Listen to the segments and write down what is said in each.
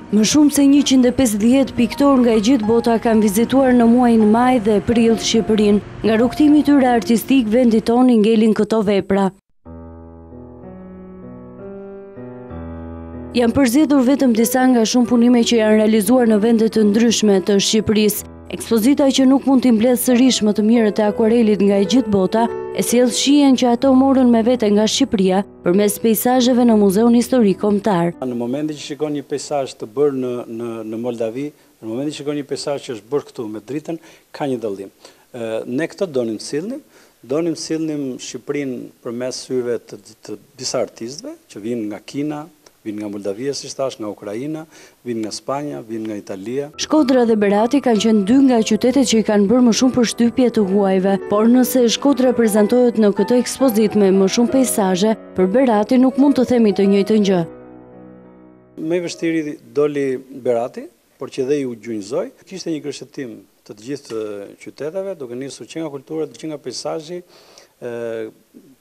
Më shumë se 150 piktor nga e gjithë bota kanë vizituar në muajin maj dhe prill Shqipërinë. Nga rrugtimi i tyre artistik vendit tonë i ngelin këto vepra. Janë përzgjedhur vetëm disa nga shumë punime që janë realizuar në vende të ndryshme të Shqipërisë. Ekspozita që nuk mund t'i mbledh sërish më të mirët e akuarelit nga e gjithë bota, e sjell shihen që ato morën me vete nga Shqipëria përmes peizazheve në Muzeun Historik Kombëtar. Në momentin që shikon një peizazh të bërë në Moldavi, në momentin që shikon një peizazh që është bërë këtu me dritën, ka një dallim. Ne këtë donim sillnim Shqipërinë përmes hyrëve të disa artistëve që vinë nga Kina, vinë nga Moldavia, si thash, nga Ukraina, vinë nga Spanja, vinë nga Italia. Shkodra dhe Berati kanë qenë dy nga qytetet që i kanë bërë më shumë përshtypje të huajve, por nëse Shkodra prezantohet në këtë ekspozitë me më shumë peizazhe, për Berati nuk mund të themi të njëjtën gjë. Më i vështirë doli Berati, por që dhe ju gjunjëzoi. Kishte një gërshetim të gjithë qyteteve, duke nisur që nga kultura, që nga peizazhi,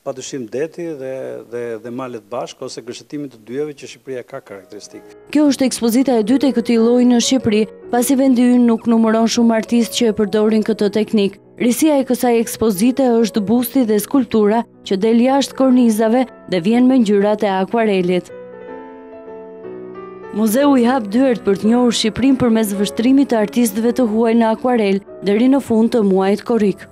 padyshim deti dhe malet bashkë ose gërshetimi të dyjeve që Shqipëria ka karakteristikë. Kjo është ekspozita e dytë e këtij lloji në Shqipëri, pasi vendi ynë nuk numëron shumë artistë që e përdorin këtë teknikë. Risia e kësaj ekspozite është busti dhe skulptura që del jashtë kornizave dhe vjen me ngjyrat e akuarelit. Muzeu i hap dyert për të njohur Shqipërinë përmes vështrimit të artistëve të huaj në akuarel deri në fund të muajit korrik.